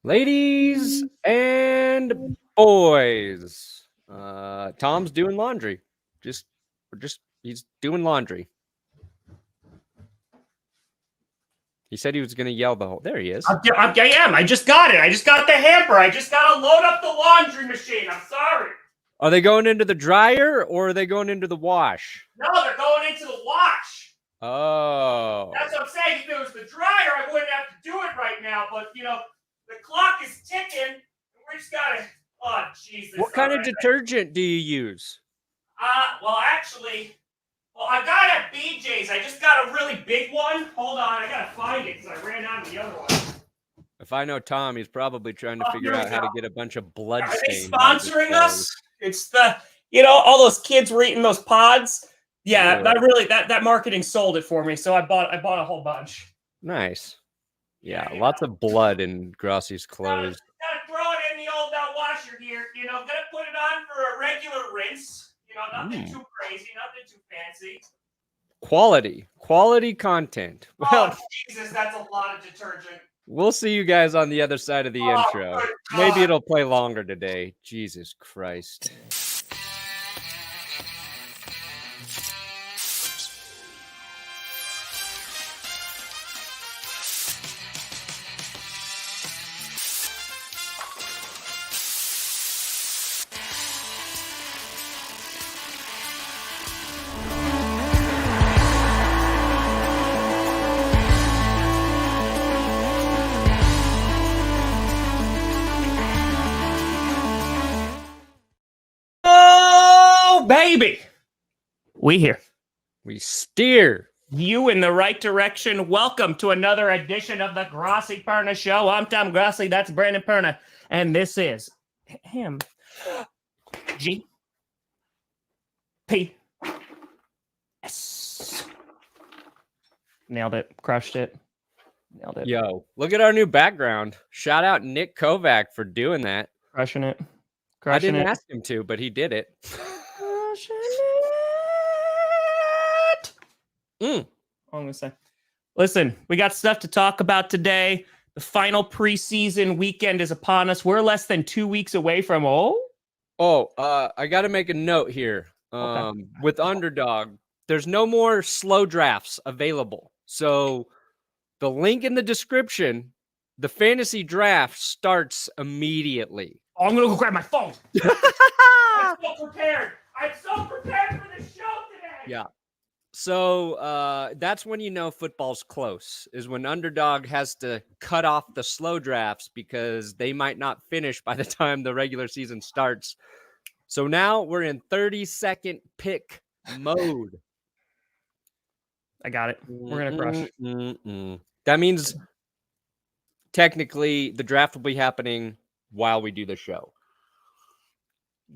Ladies and boys, Tom's doing laundry. He's doing laundry. He said he was going to yell the whole. There he is. I am. I just got it. I just got the hamper. I just got to load up the laundry machine. I'm sorry. Are they going into the dryer or are they going into the wash? No, they're going into the wash. Oh. That's what I'm saying. If it was the dryer, I wouldn't have to do it right now. But, the clock is ticking. We just got to... Oh, Jesus. What kind of detergent do you use? I got it at BJ's. I just got a really big one. Hold on. I got to find it because I ran out of the other one. If I know Tom, he's probably trying to figure out how to get a bunch of blood stains. Are they sponsoring us? It's the, all those kids were eating those pods. Yeah, that marketing sold it for me. So I bought a whole bunch. Nice. Yeah, lots of blood in Grossi's clothes. Gotta throw it in the old washer here. Gotta put it on for a regular rinse. Nothing too crazy, nothing too fancy. Quality content. Well, Jesus, that's a lot of detergent. We'll see you guys on the other side of the intro. Maybe it'll play longer today. Jesus Christ. Baby, we here. We steer you in the right direction. Welcome to another edition of the Grossi Perna Show. I'm Tom Grossi. That's Brandon Perna, and this is him. G P S. Nailed it. Crushed it. Nailed it. Yo, look at our new background. Shout out Nick Kovac for doing that. Crushing it. I didn't ask him to, but he did it. I'm gonna say, listen, we got stuff to talk about today. The final preseason weekend is upon us. We're less than 2 weeks away from I got to make a note here. Okay. With Underdog, there's no more slow drafts available. So the link in the description, the fantasy draft starts immediately. Oh, I'm gonna go grab my phone. I'm so prepared for the show today. Yeah. So that's when you know football's close, is when Underdog has to cut off the slow drafts because they might not finish by the time the regular season starts. So now we're in 30-second pick mode. I got it. We're going to crush. That means technically the draft will be happening while we do the show.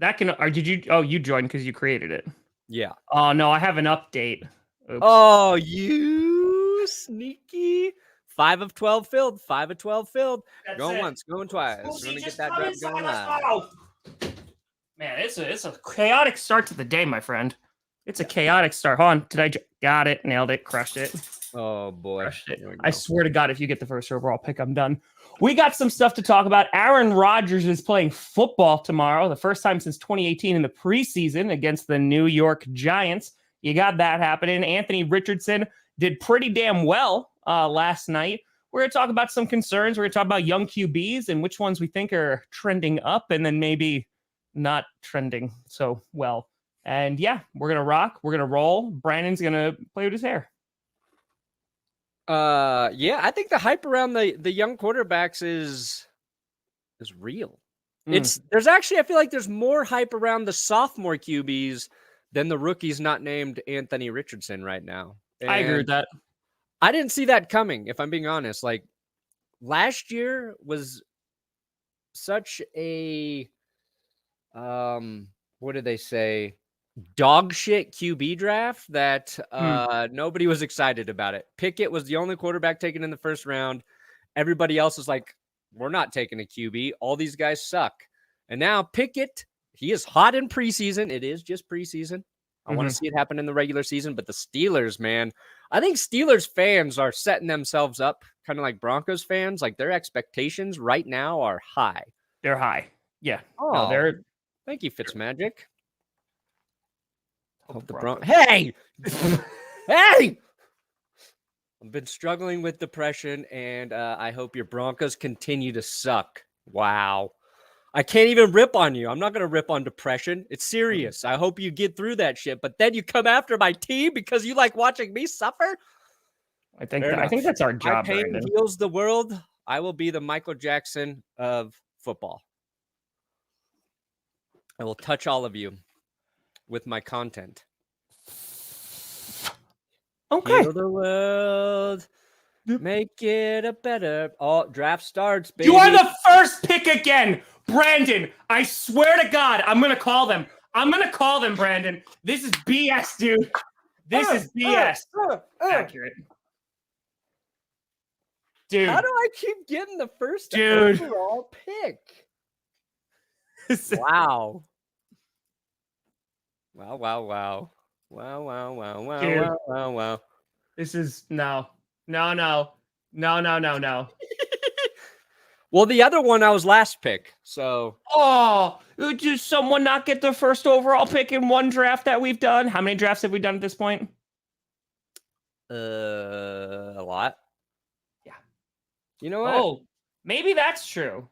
You joined because you created it. Yeah. Oh, no, I have an update. Oops. Oh, you sneaky. 5 of 12 filled. 5 of 12 filled. Going once, going twice. We're going to get that draft going live. Man, it's a chaotic start to the day, my friend. It's a chaotic start. Hold on. Got it. Nailed it. Crushed it. Oh, boy. Crushed it. I swear to God, if you get the first overall pick, I'm done. We got some stuff to talk about. Aaron Rodgers is playing football tomorrow, the first time since 2018 in the preseason against the New York Giants. You got that happening. Anthony Richardson did pretty damn well last night. We're going to talk about some concerns. We're going to talk about young QBs and which ones we think are trending up and then maybe not trending so well. And yeah, we're going to rock. We're going to roll. Brandon's going to play with his hair. Yeah, I think the hype around the young quarterbacks is real. There's actually, I feel like there's more hype around the sophomore QBs than the rookies not named Anthony Richardson right now. And I agree with that. I didn't see that coming, if I'm being honest. Like, last year was such a what did they say? Dog shit QB draft that nobody was excited about it. Pickett was the only quarterback taken in the first round. Everybody else was like, we're not taking a QB. All these guys suck. And now Pickett, he is hot in preseason. It is just preseason. I want to see it happen in the regular season, but the Steelers, man, I think Steelers fans are setting themselves up kind of like Broncos fans. Like their expectations right now are high. They're high. Yeah. Oh, no, they're. Thank you, Fitzmagic. Hope the Broncos. Hey! Hey! I've been struggling with depression, and I hope your Broncos continue to suck. Wow. I can't even rip on you. I'm not going to rip on depression. It's serious. I hope you get through that shit. But then you come after my team because you like watching me suffer? I think that's our job, My pain Brandon. heals the world. I will be the Michael Jackson of football. I will touch all of you with my content. Okay. Heal the world. Make it a better. Oh, draft starts, baby. You are the first pick again, Brandon. I swear to God, I'm going to call them. Brandon. This is BS, dude. This is BS. Accurate. Dude. How do I keep getting the first overall pick? Wow. Wow. Wow. This is no. Well, the other one I was last pick, so. Oh, did someone not get the first overall pick in one draft that we've done? How many drafts have we done at this point? A lot. Yeah. You know what? Oh, maybe that's true.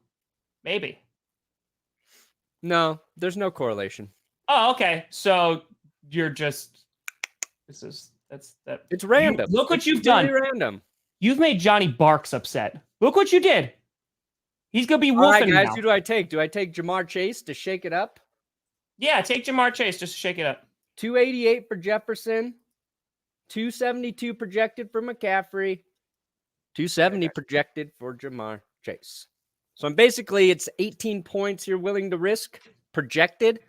Maybe. No, there's no correlation. Oh, okay. So you're just. It's random. Look what you've done. Random. You've made Johnny Barks upset. Look what you did. He's gonna be wolfing. All right, guys, now. Who do I take? Do I take Jamar Chase to shake it up? Yeah, take Jamar Chase just to shake it up. 288 for Jefferson, 272 projected for McCaffrey, 270 projected for Jamar Chase. So basically, it's 18 points you're willing to risk projected.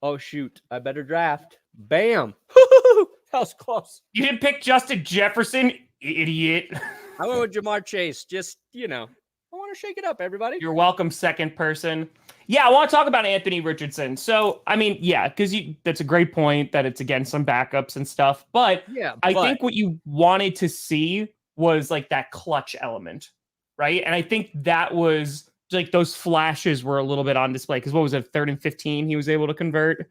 Oh shoot! I better draft. Bam! That was close. You didn't pick Justin Jefferson, idiot. I went with Jamar Chase. Just, I want to shake it up, everybody. You're welcome, second person. Yeah, I want to talk about Anthony Richardson. So, I mean, yeah, because that's a great point that it's against some backups and stuff. But I think what you wanted to see was like that clutch element, right? And I think that was like those flashes were a little bit on display. Because what was it, 3rd and 15 he was able to convert?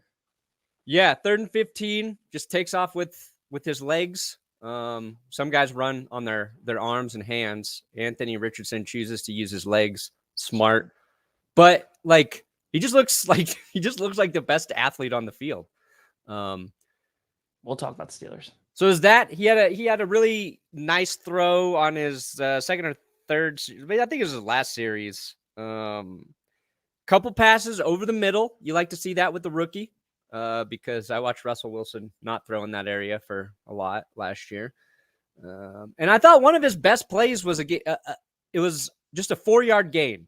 Yeah, 3rd and 15, just takes off with his legs. Some guys run on their arms and hands. Anthony Richardson chooses to use his legs. Smart. But like he just looks like the best athlete on the field. We'll talk about the Steelers. So is that he had a really nice throw on his second or third, I think it was his last series. Couple passes over the middle. You like to see that with the rookie. Because I watched Russell Wilson not throw in that area for a lot last year. And I thought one of his best plays was it was just a 4-yard gain.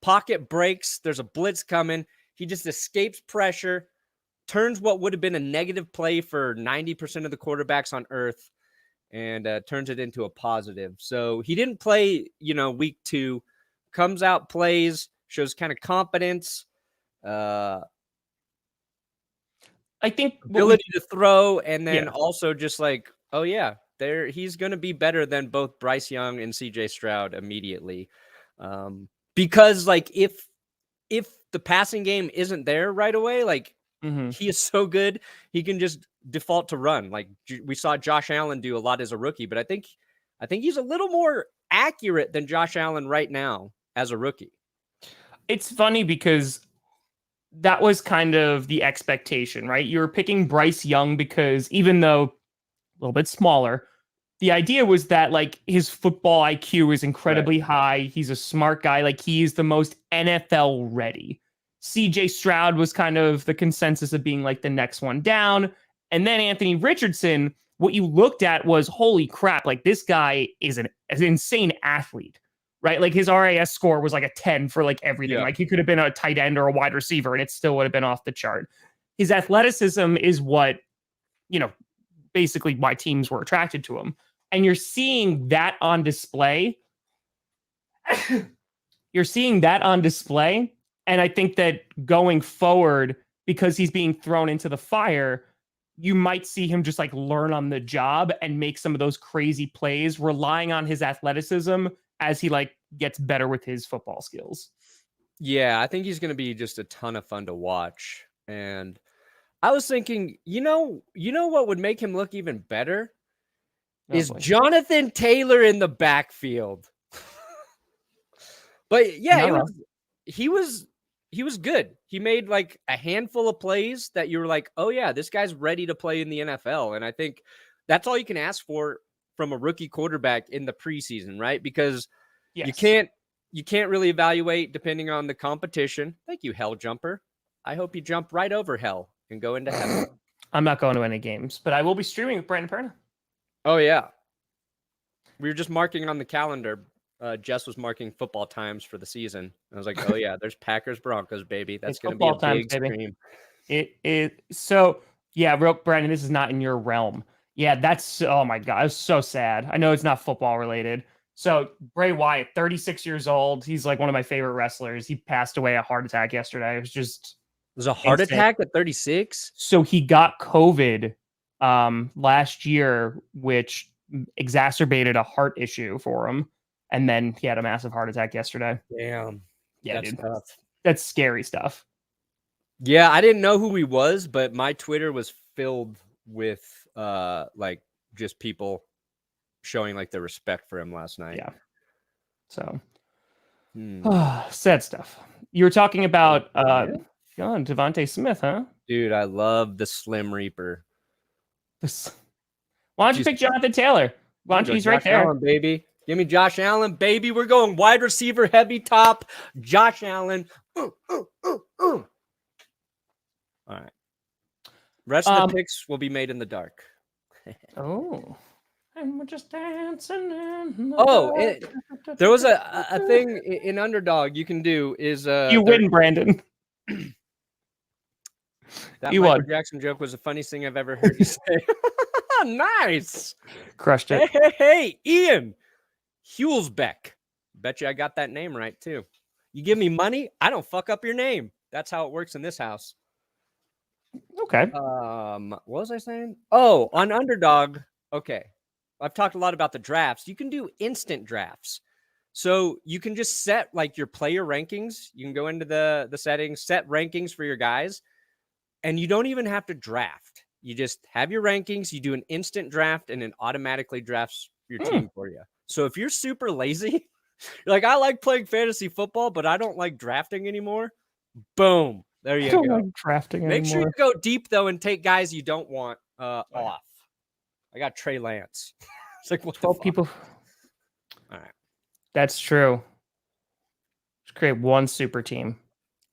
Pocket breaks. There's a blitz coming. He just escapes pressure, turns what would have been a negative play for 90% of the quarterbacks on earth and turns it into a positive. So he didn't play, week 2, comes out, plays, shows kind of confidence, I think ability to throw, and then also just like, oh yeah, he's going to be better than both Bryce Young and CJ Stroud immediately. Because like if the passing game isn't there right away, like he is so good, he can just default to run. Like we saw Josh Allen do a lot as a rookie, but I think he's a little more accurate than Josh Allen right now as a rookie. It's funny because that was kind of the expectation, right? You were picking Bryce Young because even though a little bit smaller, the idea was that like his football IQ is incredibly high. He's a smart guy. Like he is the most NFL ready. CJ Stroud was kind of the consensus of being like the next one down. And then Anthony Richardson, what you looked at was, holy crap, like this guy is an insane athlete. Right? Like his RAS score was like a 10 for like everything. Yeah. Like he could have been a tight end or a wide receiver and it still would have been off the chart. His athleticism is what, basically why teams were attracted to him. And you're seeing that on display. And I think that going forward, because he's being thrown into the fire, you might see him just like learn on the job and make some of those crazy plays, relying on his athleticism as he like gets better with his football skills. Yeah, I think he's going to be just a ton of fun to watch. And I was thinking, you know what would make him look even better is Jonathan Taylor in the backfield. But yeah, he was good. He made like a handful of plays that you were like, oh yeah, this guy's ready to play in the NFL. And I think that's all you can ask for from a rookie quarterback in the preseason, right? Because you can't really evaluate depending on the competition. Thank you, Hell Jumper. I hope you jump right over hell and go into heaven. I'm not going to any games, but I will be streaming with Brandon Perna. Oh yeah. We were just marking on the calendar. Jess was marking football times for the season. I was like, oh yeah, there's Packers Broncos, baby. That's going to be a big stream. It is so yeah, Brandon, this is not in your realm. Yeah, that's oh my god, it's so sad. I know it's not football related. So Bray Wyatt, 36 years old. He's like one of my favorite wrestlers. He passed away a heart attack yesterday. It was a heart attack at 36. So he got COVID last year, which exacerbated a heart issue for him. And then he had a massive heart attack yesterday. Damn. Yeah, that's tough. That's scary stuff. Yeah, I didn't know who he was, but my Twitter was filled with like just people showing like their respect for him last night. Yeah. So sad stuff. You were talking about Devontae Smith, huh? Dude, I love the Slim Reaper. Why don't you pick Jonathan Taylor? Why don't you? He's right there. Allen, baby. Give me Josh Allen, baby. We're going wide receiver, heavy top. Josh Allen. All right. Rest of the picks will be made in the dark. Oh. And we're just dancing in the dark. There was a thing in Underdog you can do is you win, Brandon. That Michael Jackson joke was the funniest thing I've ever heard you say. Nice. Crushed it. Hey, Ian Hulsbeck. Bet you I got that name right, too. You give me money, I don't fuck up your name. That's how it works in this house. Okay. What was I saying? Oh, on Underdog. Okay. I've talked a lot about the drafts. You can do instant drafts. So you can just set like your player rankings. You can go into the settings, set rankings for your guys, and you don't even have to draft. You just have your rankings, you do an instant draft, and it automatically drafts your team for you. So if you're super lazy, you're like, I like playing fantasy football, but I don't like drafting anymore. Boom. There you go. Like drafting Make sure you go deep, though, and take guys you don't want off. I got Trey Lance. It's like, what 12 people. All right. That's true. Just create one super team.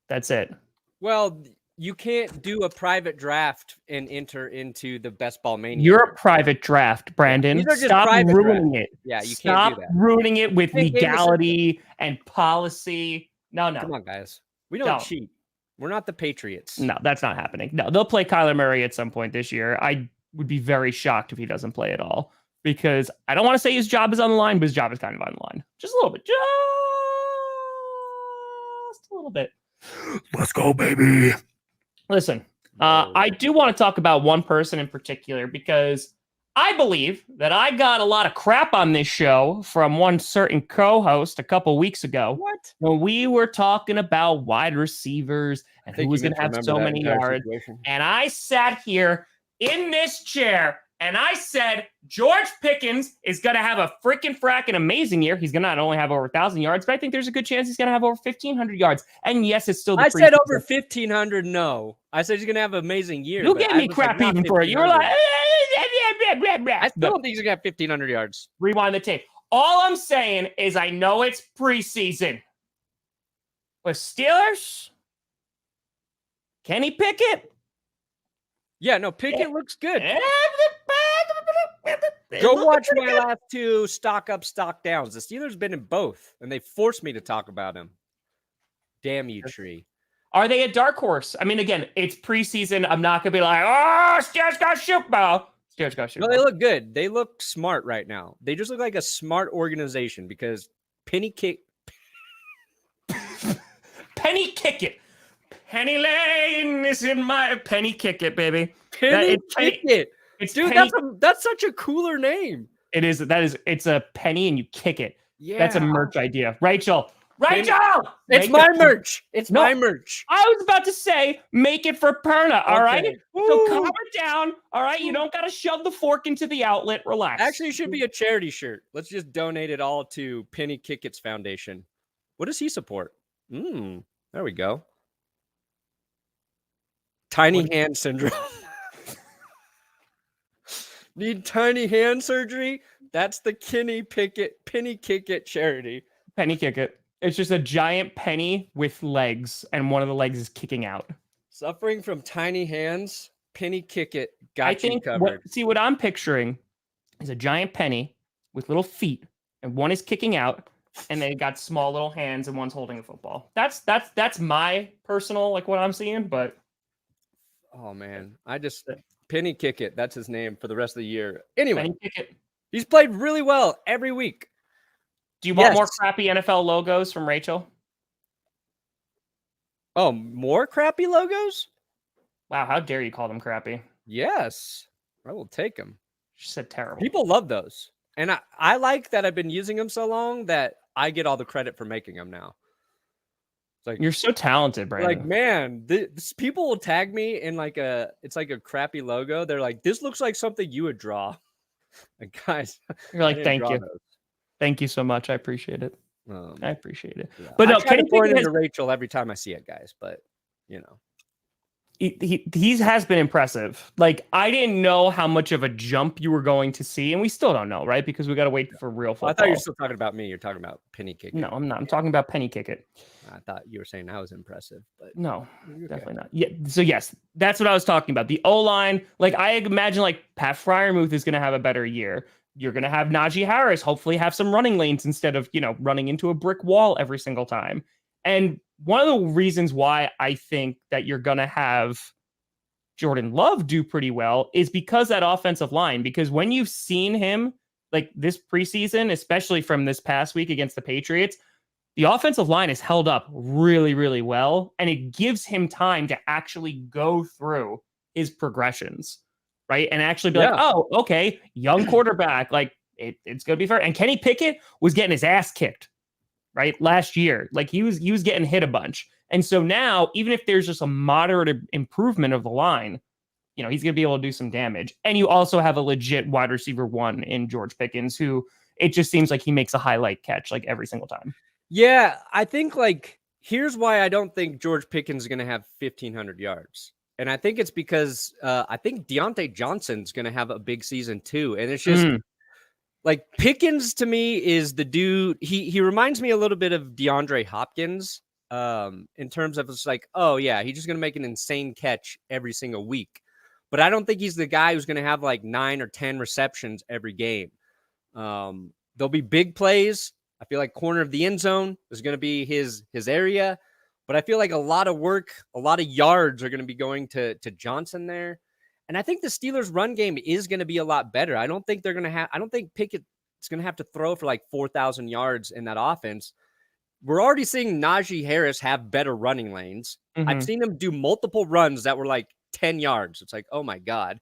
That's it. Well, you can't do a private draft and enter into the Best Ball Mania. You're a private draft, Brandon. Yeah, stop ruining it. Yeah, you can't do that. Stop ruining it with legality and policy. No. Come on, guys. We don't cheat. We're not the Patriots. No, that's not happening. No, they'll play Kyler Murray at some point this year. I would be very shocked if he doesn't play at all, because I don't want to say his job is on the line, but his job is kind of on the line. Just a little bit. Just a little bit. Let's go, baby. Listen, I do want to talk about one person in particular, because I believe that I got a lot of crap on this show from one certain co-host a couple weeks ago. What? When we were talking about wide receivers and who was going to have so many yards. And I sat here in this chair and I said, George Pickens is going to have a freaking fracking amazing year. He's going to not only have over 1,000 yards, but I think there's a good chance he's going to have over 1,500 yards. And yes, it's still the I said over 1,500, no. I said he's going to have an amazing year. You gave me crap even for it. You were like, I still don't think he's going to have 1,500 yards. Rewind the tape. All I'm saying is I know it's preseason. With Steelers, Kenny Pickett. Yeah, no, Pickett looks good. Go watch my last two stock up, stock downs. The Steelers been in both, and they forced me to talk about him. Damn you, Tree. Are they a dark horse? I mean, again, it's preseason. I'm not going to be like, oh, Steelers got Super Bowl. Steelers got Super Bowl. No, they look good. They look smart right now. They just look like a smart organization because Penny Kickett. Penny Lane is in my Penny Kick It, baby. Penny Kick It. It's dude, Penny, that's such a cooler name. It is. It's a penny and you kick it. Yeah. That's a merch idea. Rachel! It's my merch. It's my merch. I was about to say, make it for Perna, all right? So calm it down, all right? You don't got to shove the fork into the outlet. Relax. Actually, it should be a charity shirt. Let's just donate it all to Penny Kick It's Foundation. What does he support? There we go. Tiny hand syndrome. Need tiny hand surgery? That's the Penny Kick It charity. Penny Kick It. It's just a giant penny with legs, and one of the legs is kicking out. Suffering from tiny hands, Penny Kick It got you covered. What I'm picturing is a giant penny with little feet, and one is kicking out, and they got small little hands, and one's holding a football. That's my personal, like, what I'm seeing, but... Oh, man. Penny Kick It. That's his name for the rest of the year. Anyway, Penny Kick It. He's played really well every week. Do you want more crappy NFL logos from Rachel? Oh, more crappy logos? Wow, how dare you call them crappy? Yes, I will take them. She said terrible. People love those. And I like that I've been using them so long that I get all the credit for making them now. It's like, you're so talented, Brandon. Like, man, people will tag me in it's like a crappy logo. They're like, this looks like something you would draw. Like, guys, you're like, thank you. Those. Thank you so much. I appreciate it. I appreciate it. Yeah. But no, I try to point into Rachel every time I see it, guys. But he has been impressive. Like, I didn't know how much of a jump you were going to see, and we still don't know, right? Because we got to wait for real football. I thought you were still talking about me. You're talking about Penny Kick It. No, I'm not. I'm talking about Penny Kick It. I thought you were saying I was impressive, but no, definitely not. Yeah. So yes, that's what I was talking about. The O-line, like, I imagine like Pat Freiermuth is going to have a better year. You're going to have Najee Harris hopefully have some running lanes instead of, running into a brick wall every single time. And one of the reasons why I think that you're going to have Jordan Love do pretty well is because that offensive line, because when you've seen him like this preseason, especially from this past week against the Patriots, the offensive line is held up really, really well. And it gives him time to actually go through his progressions. Right. And actually be like, oh, okay, young quarterback, like it's going to be fair. And Kenny Pickett was getting his ass kicked, right, last year. Like he was getting hit a bunch. And so now, even if there's just a moderate improvement of the line, he's going to be able to do some damage. And you also have a legit wide receiver one in George Pickens, who it just seems like he makes a highlight catch like every single time. Yeah, I think here's why I don't think George Pickens is going to have 1,500 yards. And I think it's because I think Deontay Johnson's going to have a big season too. And it's just like Pickens to me is the dude. He reminds me a little bit of DeAndre Hopkins in terms of it's like, oh yeah, he's just going to make an insane catch every single week. But I don't think he's the guy who's going to have like 9 or 10 receptions every game. There'll be big plays. I feel like corner of the end zone is going to be his area. But I feel like a lot of work, a lot of yards are going to be going to Johnson there. And I think the Steelers' run game is going to be a lot better. I don't think Pickett is going to have to throw for like 4,000 yards in that offense. We're already seeing Najee Harris have better running lanes. Mm-hmm. I've seen him do multiple runs that were like 10 yards. It's like, oh my God.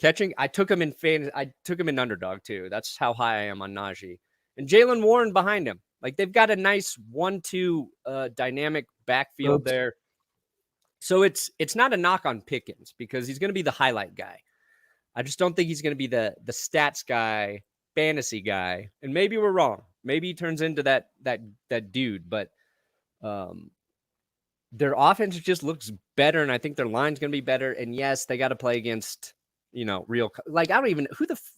Catching, I took him in underdog too. That's how high I am on Najee. And Jaylen Warren behind him. Like they've got a nice 1-2 dynamic backfield there. So it's not a knock on Pickens because he's going to be the highlight guy. I just don't think he's going to be the stats guy, fantasy guy. And maybe we're wrong. Maybe he turns into that dude, but their offense just looks better, and I think their line's going to be better. And yes, they got to play against real, like, I don't even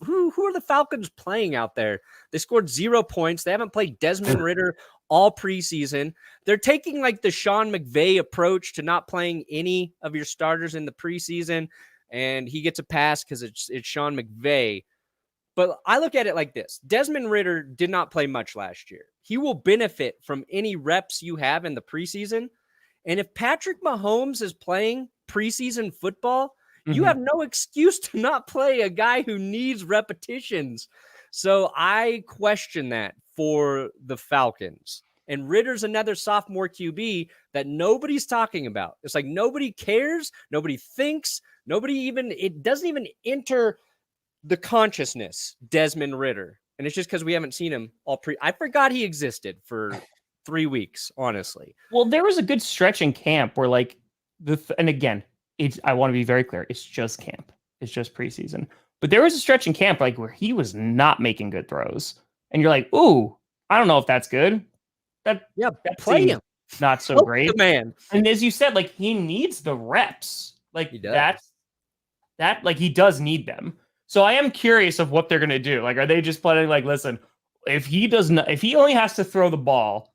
who are the Falcons playing out there? They scored 0 points. They haven't played Desmond Ridder all preseason. They're taking like the Sean McVay approach to not playing any of your starters in the preseason, and he gets a pass because it's Sean McVay. But I look at it like this. Desmond Ridder did not play much last year. He will benefit from any reps you have in the preseason. And if Patrick Mahomes is playing preseason football, you have no excuse to not play a guy who needs repetitions. So I question that for the Falcons. And Ritter's another sophomore QB that nobody's talking about. It's like nobody cares, nobody thinks, it doesn't even enter the consciousness, Desmond Ridder. And it's just because we haven't seen him I forgot he existed for 3 weeks, honestly. Well, there was a good stretch in camp where like and again, I want to be very clear. It's just camp. It's just preseason. But there was a stretch in camp like where he was not making good throws. And you're like, ooh, I don't know if that's good. That play him. Not so great. The man. And as you said, like he needs the reps. Like he does. Like he does need them. So I am curious of what they're gonna do. Like, are they just planning like, listen, if he only has to throw the ball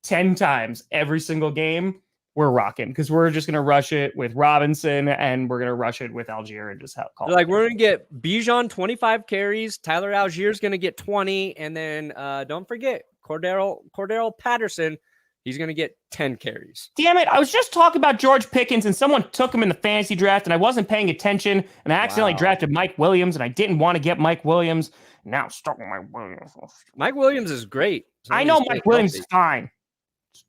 10 times every single game, we're rocking because we're just going to rush it with Robinson and we're going to rush it with Algier and just call like we're going to get Bijan 25 carries. Tyler Algier's going to get 20. And then don't forget Cordero Patterson. He's going to get 10 carries. Damn it. I was just talking about George Pickens and someone took him in the fantasy draft and I wasn't paying attention and I accidentally drafted Mike Williams and I didn't want to get Mike Williams. Now I'm stuck with Mike Williams. Mike Williams is great. I know Mike Williams is fine.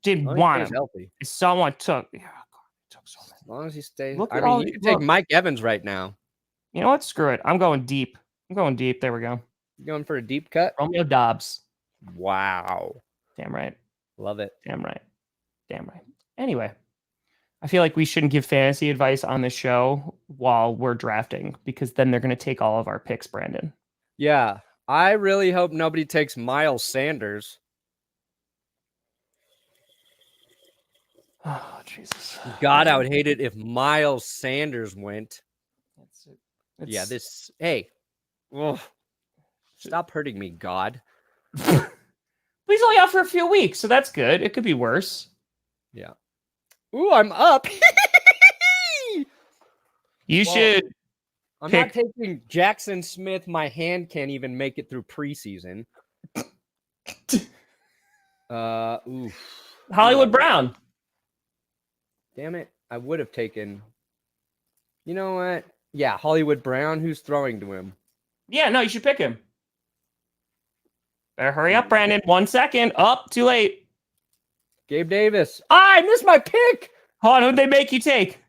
Didn't want him. Healthy. Someone took. Yeah, God, took so many. As long as he stays. You can take Mike Evans right now. You know what? Screw it. I'm going deep. There we go. You going for a deep cut? Romeo Dobbs. Wow. Damn right. Love it. Damn right. Anyway, I feel like we shouldn't give fantasy advice on the show while we're drafting because then they're going to take all of our picks, Brandon. Yeah. I really hope nobody takes Miles Sanders. Oh, Jesus. God, I would hate it if Miles Sanders went. Hey. Oh, stop hurting me, God. He's only out for a few weeks, so that's good. It could be worse. Yeah. Ooh, I'm up. You should. I'm not taking Jackson Smith. My hand can't even make it through preseason. Hollywood Brown. Damn it. I would have taken. You know what? Yeah, Hollywood Brown. Who's throwing to him? Yeah, no, you should pick him. Better hurry up, Brandon. 1 second. Up, too late. Gabe Davis. I missed my pick. Hold on, who'd they make you take?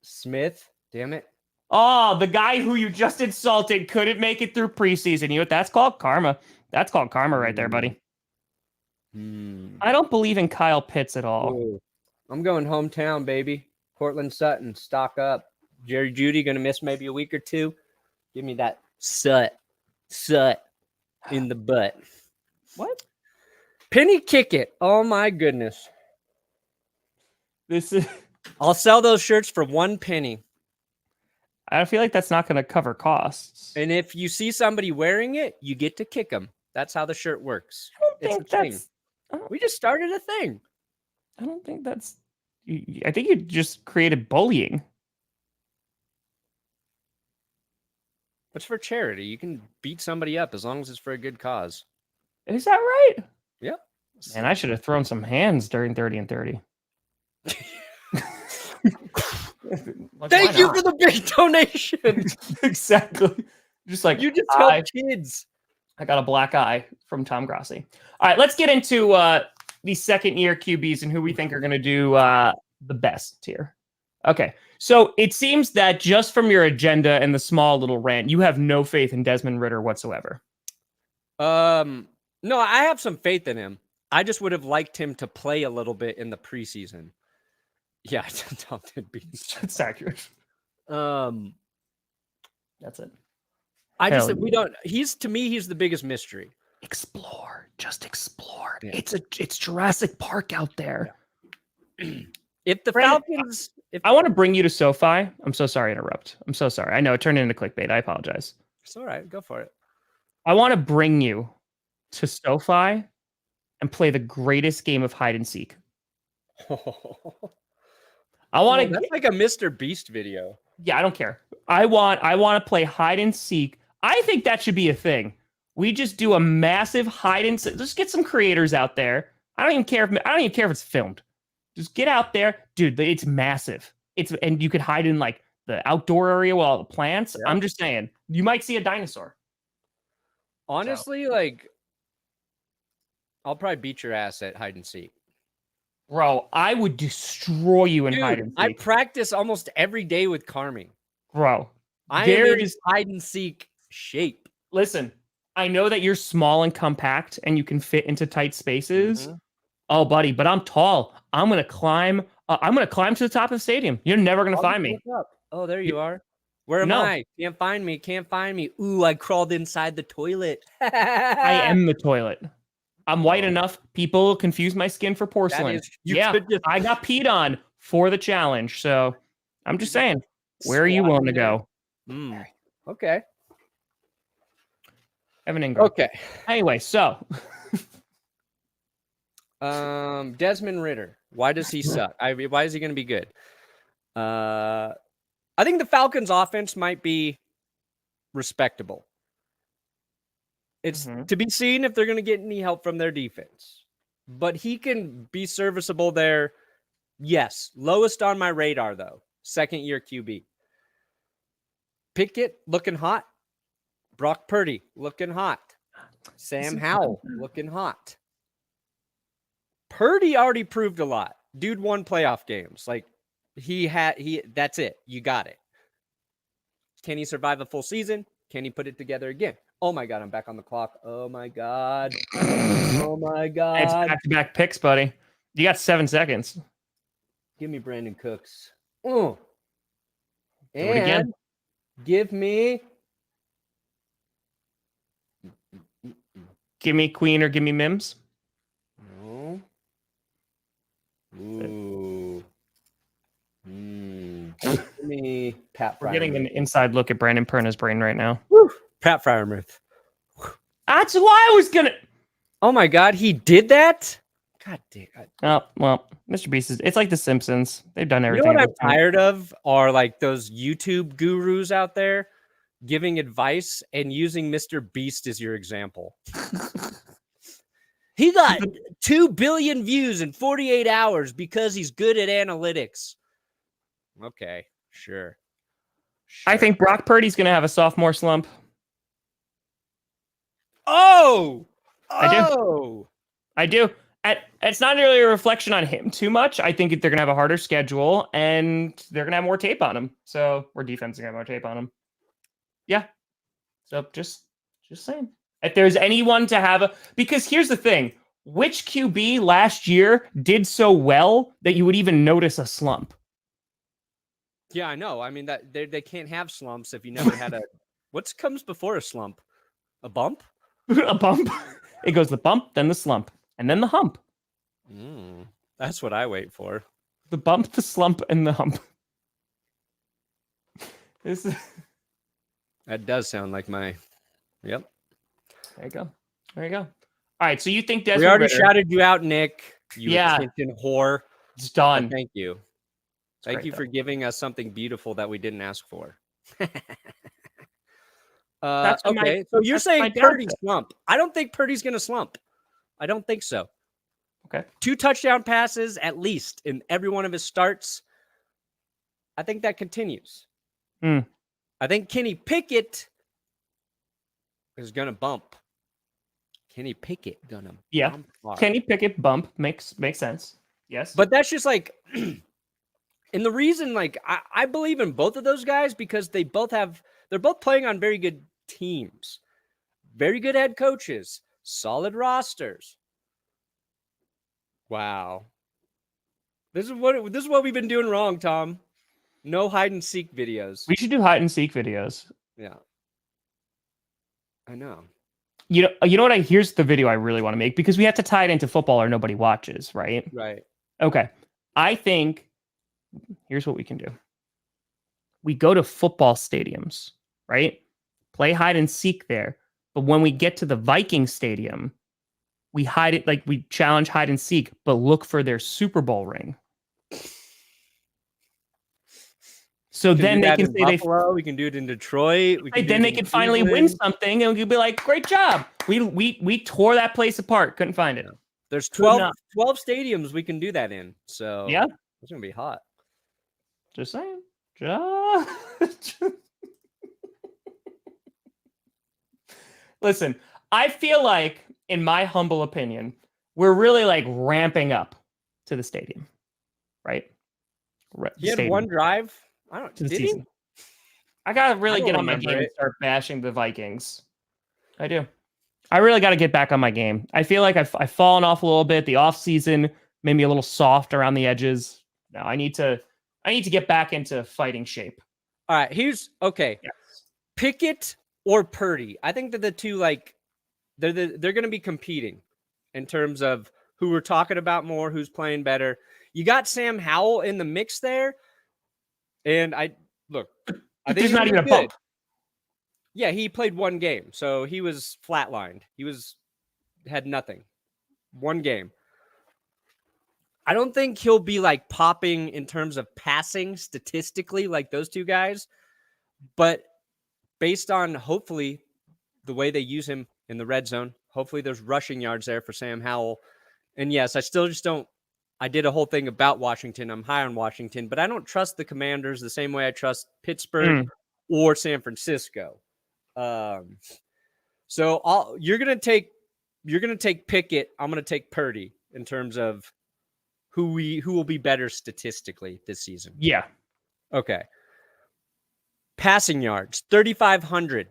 Smith. Damn it. Oh, the guy who you just insulted couldn't make it through preseason. You know what? That's called karma. That's called karma right there, buddy. I don't believe in Kyle Pitts at all. Ooh. I'm going hometown, baby. Cortland Sutton, stock up. Jerry Jeudy going to miss maybe a week or two. Give me that sut in the butt. What? Penny Pickett. Oh, my goodness. I'll sell those shirts for 1 penny. I feel like that's not going to cover costs. And if you see somebody wearing it, you get to kick them. That's how the shirt works. We just started a thing. I don't think that's... I think you just created bullying. It's for charity. You can beat somebody up as long as it's for a good cause. Is that right? Yep. Man, I should have thrown some hands during 30 and 30. Thank you for the big donation. Exactly. Just like you just helped kids. I got a black eye from Tom Grossi. All right, let's get into the second-year QBs and who we think are going to do the best here. Okay, so it seems that just from your agenda and the small little rant, you have no faith in Desmond Ridder whatsoever. No, I have some faith in him. I just would have liked him to play a little bit in the preseason. Yeah, Tom did beat. That's accurate. That's it. He's the biggest mystery. Explore. Just explore. Yeah. It's Jurassic Park out there. Yeah. If the Falcons... I want to bring you to SoFi. I'm so sorry to interrupt. I'm so sorry. I know it turned into clickbait. I apologize. It's all right. Go for it. I want to bring you to SoFi and play the greatest game of hide and seek. That's like a Mr. Beast video. Yeah, I don't care. I want to play hide and seek. I think that should be a thing. We just do a massive hide and seek. Just get some creators out there. I don't even care if it's filmed. Just get out there, dude. It's massive. And you could hide in like the outdoor area with all the plants. Yeah. I'm just saying, you might see a dinosaur. Honestly, I'll probably beat your ass at hide and seek. Bro, I would destroy you in hide and I seek. practice almost every day with Carmi. Bro, I am in hide and seek shape. Listen, I know that you're small and compact and you can fit into tight spaces. Mm-hmm. Oh, buddy, but I'm tall. I'm gonna climb. I'm gonna climb to the top of the stadium. You're never gonna find me. Oh, there you are. Where am I? Can't find me. Can't find me. Ooh, I crawled inside the toilet. I am the toilet. I'm white enough. People confuse my skin for porcelain. I got peed on for the challenge. So I'm just saying, where are you willing to go? Okay. Evan Ingram. Okay. Anyway, so Desmond Ridder. Why does he suck? Why is he going to be good? I think the Falcons' offense might be respectable. It's to be seen if they're going to get any help from their defense. But he can be serviceable there. Yes. Lowest on my radar, though. Second-year QB. Pickett looking hot. Brock Purdy looking hot. Sam Howell looking hot. Purdy already proved a lot. Dude won playoff games. Like that's it. You got it. Can he survive a full season? Can he put it together again? Oh my God, I'm back on the clock. Oh my God. Oh my God. It's back-to-back picks, buddy. You got 7 seconds. Give me Brandon Cooks. Do it again. Give me Queen or give me Mims. No. Ooh. Give me Pat Freiermuth. We're getting an inside look at Brandon Perna's brain right now. Woo. Pat Freiermuth. That's why I was gonna. Oh my God, he did that? God damn. Oh well, Mr. Beast is. It's like The Simpsons. They've done everything. You know what I'm tired of are like those YouTube gurus out there giving advice and using Mr. Beast as your example. He got 2 billion views in 48 hours because he's good at analytics. Okay, sure. I think Brock Purdy's going to have a sophomore slump. Oh! I do. It's not really a reflection on him too much. I think they're going to have a harder schedule and they're going to have more tape on him. So, or defense is going to have more tape on him. Yeah. So, just saying. If there's anyone to have because here's the thing. Which QB last year did so well that you would even notice a slump? Yeah, I know. I mean, that they can't have slumps if you never had a... What comes before a slump? A bump? A bump? It goes the bump, then the slump, and then the hump. That's what I wait for. The bump, the slump, and the hump. That does sound like my... Yep. There you go. All right, so you think Desmond We already Ridder, shouted you out, Nick. You attention whore. It's done. Thank you. Thank you for giving us something beautiful that we didn't ask for. Okay, so you're saying Purdy slump. I don't think Purdy's going to slump. I don't think so. Okay. 2 touchdown passes at least in every one of his starts. I think that continues. I think Kenny Pickett is going to bump. Kenny Pickett going to bump hard. Kenny Pickett bump makes sense. Yes. But that's just like... And the reason, like, I believe in both of those guys because they're both playing on very good teams, very good head coaches, solid rosters. Wow. This is what we've been doing wrong, Tom. No hide and seek videos. We should do hide and seek videos. Yeah. I know. You know what? Here's the video I really want to make because we have to tie it into football or nobody watches, right? Right. Okay. I think here's what we can do. We go to football stadiums, right? Play hide and seek there. But when we get to the Viking stadium, we hide it like we challenge hide and seek, but look for their Super Bowl ring. So then they can say Buffalo, we can do it in Detroit. Then they can finally win something and we'll be like, great job. We tore that place apart. Couldn't find it. There's 12 stadiums we can do that in. So yeah, it's going to be hot. Just saying. Listen, I feel like, in my humble opinion, we're really like ramping up to the stadium, right? He had one drive. To the Did season. he? I gotta really get on my game and start bashing the Vikings. I do. I really got to get back on my game. I feel like I've fallen off a little bit. The off season made me a little soft around the edges. Now I need to get back into fighting shape. All right, here's okay. Yes. Pickett or Purdy. I think that the two they're going to be competing in terms of who we're talking about more, who's playing better. You got Sam Howell in the mix there, and I think there's not even a bump. Yeah, he played one game, so he was flatlined. He had nothing. One game. I don't think he'll be like popping in terms of passing statistically like those two guys, but based on hopefully the way they use him in the red zone, hopefully there's rushing yards there for Sam Howell. And yes, I still just don't. I did a whole thing about Washington. I'm high on Washington, but I don't trust the Commanders the same way I trust Pittsburgh or San Francisco. So you're gonna take Pickett. I'm gonna take Purdy in terms of who will be better statistically this season. Yeah. Okay. Passing yards 3,500.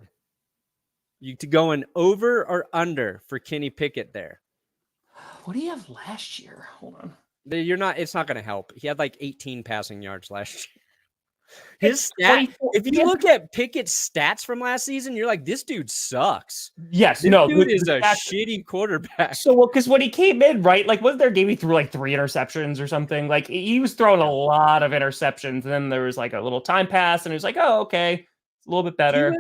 You to going over or under for Kenny Pickett there? What do you have last year? Hold on. It's not going to help. He had like 18 passing yards last year. His stat, if you look at Pickett's stats from last season, you're like, this dude sucks. Yes, this dude is a shitty quarterback. So, because when he came in, right, like, wasn't there a game he threw like 3 interceptions or something? Like, he was throwing a lot of interceptions. And then there was like a little time pass, and he was like, oh, okay, it's a little bit better.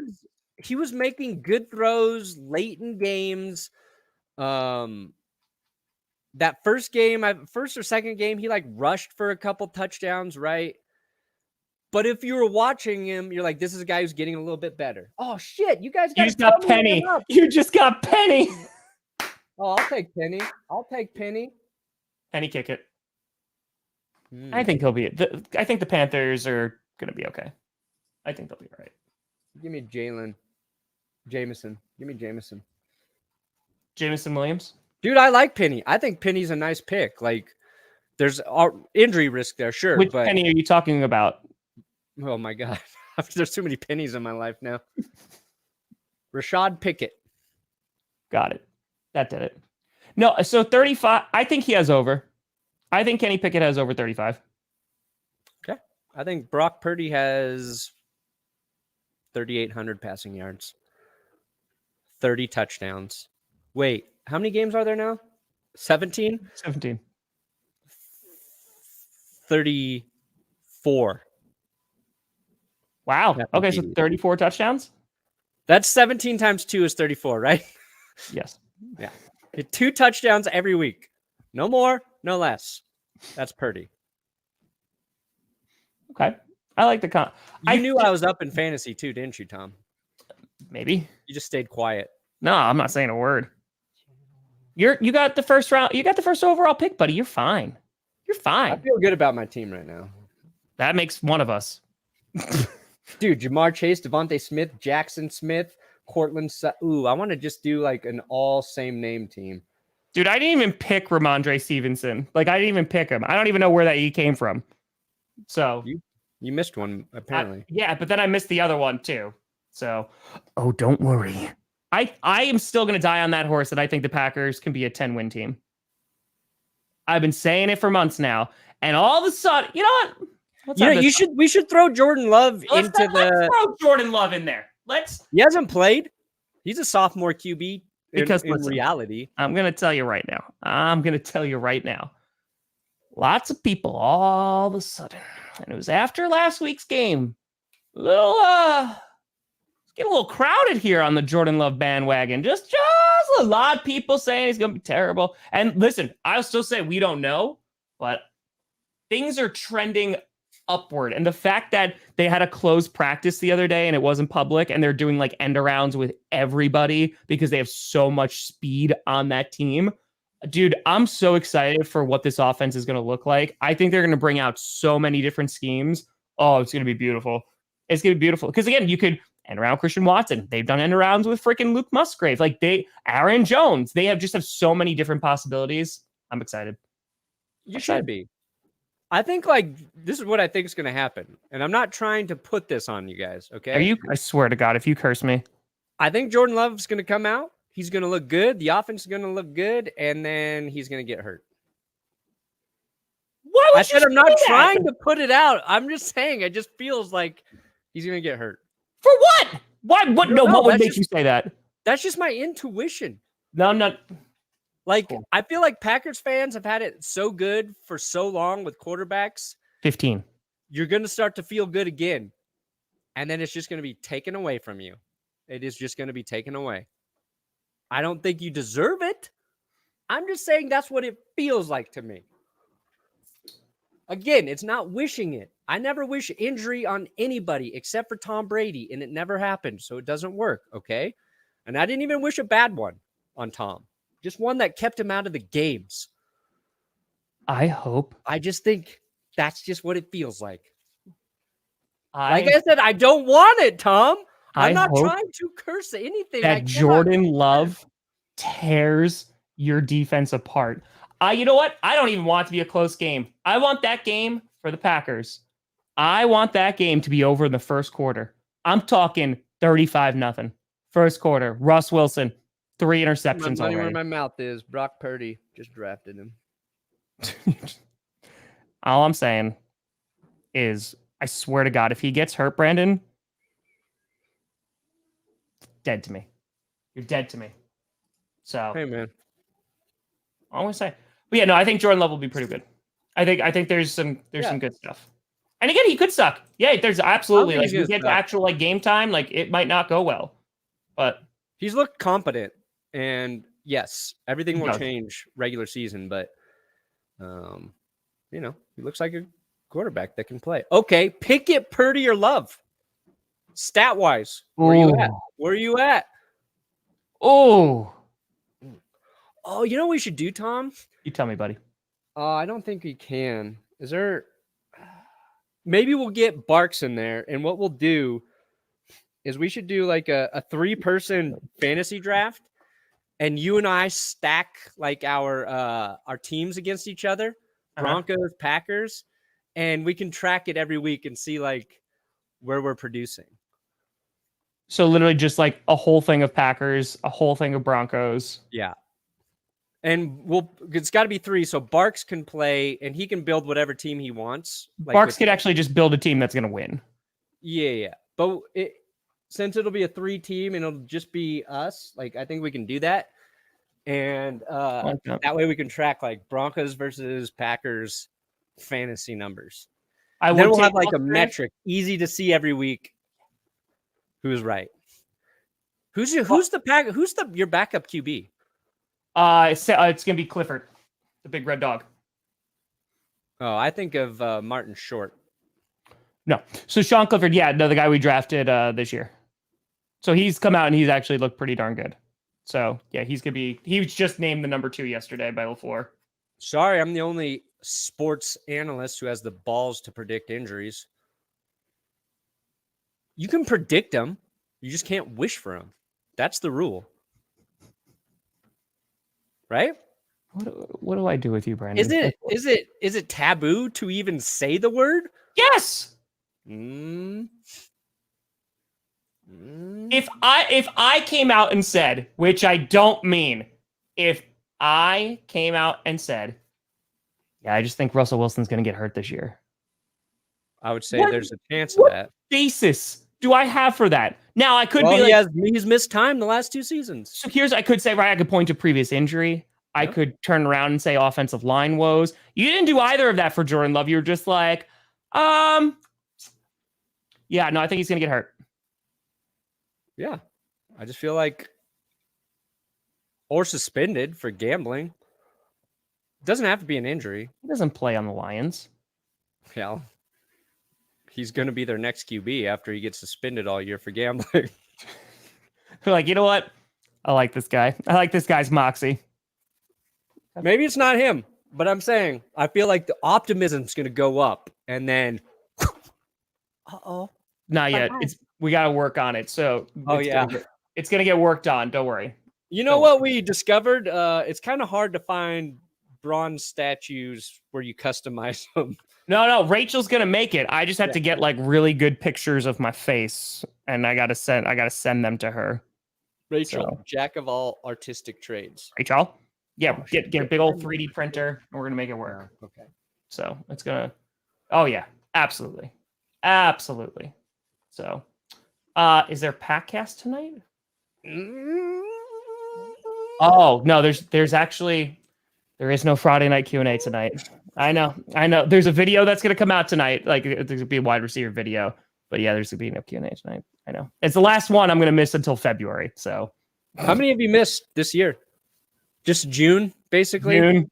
He was making good throws late in games. That first or second game, he like rushed for a couple touchdowns, right? But if you were watching him, you're like, this is a guy who's getting a little bit better. Oh, shit. You guys got Penny. You just got Penny. Oh, I'll take Penny. Penny kick it. I think he'll be. I think the Panthers are going to be okay. I think they'll be all right. Give me Jameson. Give me Jameson. Jameson Williams? Dude, I like Penny. I think Penny's a nice pick. Like, there's injury risk there, sure. Which Penny are you talking about? Oh, my God. There's too many pennies in my life now. Rashad Pickett. Got it. That did it. No, so 35. I think he has over. I think Kenny Pickett has over 35. Okay. I think Brock Purdy has 3,800 passing yards. 30 touchdowns. Wait, how many games are there now? 17? 17. 34. Wow. Okay, so 34 touchdowns? That's 17 times 2 is 34, right? Yes. Yeah. 2 touchdowns every week. No more, no less. That's Purdy. Okay. I like the You knew I was up in fantasy too, didn't you, Tom? Maybe. You just stayed quiet. No, I'm not saying a word. You got the first round. You got the first overall pick, buddy. You're fine. You're fine. I feel good about my team right now. That makes one of us. Dude, Jamar Chase, Devontae Smith, Jackson Smith, Cortland. Ooh, I want to just do like an all same name team. Dude, I didn't even pick Ramondre Stevenson. Like, I didn't even pick him. I don't even know where that he came from. So you missed one apparently. Yeah, but then I missed the other one too. So, don't worry. I am still going to die on that horse that I think the Packers can be a 10-win team. I've been saying it for months now, and all of a sudden, you know what? We should throw Jordan Love let's throw Jordan Love in there. He hasn't played. He's a sophomore QB in reality. I'm going to tell you right now. Lots of people all of a sudden, and it was after last week's game. It's getting a little crowded here on the Jordan Love bandwagon. Just a lot of people saying he's going to be terrible. And listen, I'll still say we don't know, but things are trending upward. And the fact that they had a closed practice the other day and it wasn't public, and they're doing like end arounds with everybody because they have so much speed on that team. Dude, I'm so excited for what this offense is going to look like. I think they're going to bring out so many different schemes. Oh, it's going to be beautiful. It's going to be beautiful. Because again, end around Christian Watson. They've done end arounds with freaking Luke Musgrave. Like Aaron Jones. They have so many different possibilities. I'm excited. You should be. I think this is what I think is going to happen. And I'm not trying to put this on you guys. Okay. I swear to God, if you curse me. I think Jordan Love's going to come out. He's going to look good. The offense is going to look good. And then he's going to get hurt. Why would I said I'm not that? trying to put it out. I'm just saying it just feels like he's going to get hurt. For what? Why? What? No, what would make you say that? That's just my intuition. No, I'm not. Cool. I feel like Packers fans have had it so good for so long with quarterbacks. 15. You're going to start to feel good again. And then it's just going to be taken away from you. It is just going to be taken away. I don't think you deserve it. I'm just saying that's what it feels like to me. Again, it's not wishing it. I never wish injury on anybody except for Tom Brady, and it never happened, so it doesn't work, okay? And I didn't even wish a bad one on Tom. Just one that kept him out of the games. I hope. I just think that's just what it feels like. Like I said, I don't want it, Tom. I'm not trying to curse anything. That Jordan Love tears your defense apart. You know what? I don't even want it to be a close game. I want that game for the Packers. I want that game to be over in the first quarter. I'm talking 35-0. First quarter. Russ Wilson, 3 interceptions already. Where my mouth is. Brock Purdy just drafted him. All I'm saying is, I swear to God, if he gets hurt, Brandon, dead to me. You're dead to me. So, hey, man. I want to say, but yeah, no, I think Jordan Love will be pretty good. I think there's some good stuff. And again, he could suck. Yeah, there's absolutely like you get to actual game time, it might not go well. But he's looked competent, and yes, everything will change regular season, but he looks like a quarterback that can play. Okay, Pickett, Purdy, or Love. Stat wise, where are you at? Oh, you know what we should do, Tom? You tell me, buddy. I don't think we can. Is there? Maybe we'll get Barks in there, and what we'll do is we should do like a 3-person fantasy draft, and you and I stack our teams against each other, Broncos, Packers, and we can track it every week and see where we're producing. So literally just a whole thing of Packers, a whole thing of Broncos. Yeah. And it's got to be 3, so Barks can play, and he can build whatever team he wants. Barks could actually just build a team that's going to win. Yeah. But since it'll be a 3 team and it'll just be us, I think we can do that. And that way we can track Broncos versus Packers fantasy numbers. Then we'll have a metric, easy to see every week. Who's right? Who's your backup QB? It's going to be Clifford, the big red dog. Oh, I think of Martin Short. No. So Sean Clifford, the guy we drafted this year. So he's come out and he's actually looked pretty darn good. So, yeah, he was just named the number 2 yesterday by LaFleur. Sorry, I'm the only sports analyst who has the balls to predict injuries. You can predict them. You just can't wish for them. That's the rule. Right? What do I do with you, Brandon? Is it taboo to even say the word? Yes. If I came out and said, which I don't mean, if I came out and said, yeah, I just think Russell Wilson's going to get hurt this year, I would say there's a chance of that. Basis do I have for that? Now I could he's missed time the last 2 seasons. So I could say, I could point to previous injury. I could turn around and say offensive line woes. You didn't do either of that for Jordan Love. You were just I think he's going to get hurt. Yeah. I just feel or suspended for gambling. It doesn't have to be an injury. He doesn't play on the Lions. Yeah. He's going to be their next QB after he gets suspended all year for gambling. They're you know what? I like this guy. I like this guy's moxie. Maybe it's not him, but I'm saying I feel like the optimism's going to go up, and then, not yet. It's We got to work on it. So it's gonna get worked on. Don't worry. You know what we discovered? It's kind of hard to find bronze statues where you customize them. No, Rachel's gonna make it. I just have to get like really good pictures of my face, and I gotta send them to her. Rachel, jack of all artistic trades. Rachel, get a big old 3D printer, and we're gonna make it work. Yeah, okay. So it's gonna. Oh yeah, absolutely. So, is there Packcast tonight? Oh no, there is no Friday night Q&A tonight. I know. There's a video that's gonna come out tonight. Like there's gonna be a wide receiver video, but yeah, there's gonna be no Q&A tonight. I know it's the last one I'm gonna miss until February. So, how many have you missed this year? Just June, basically.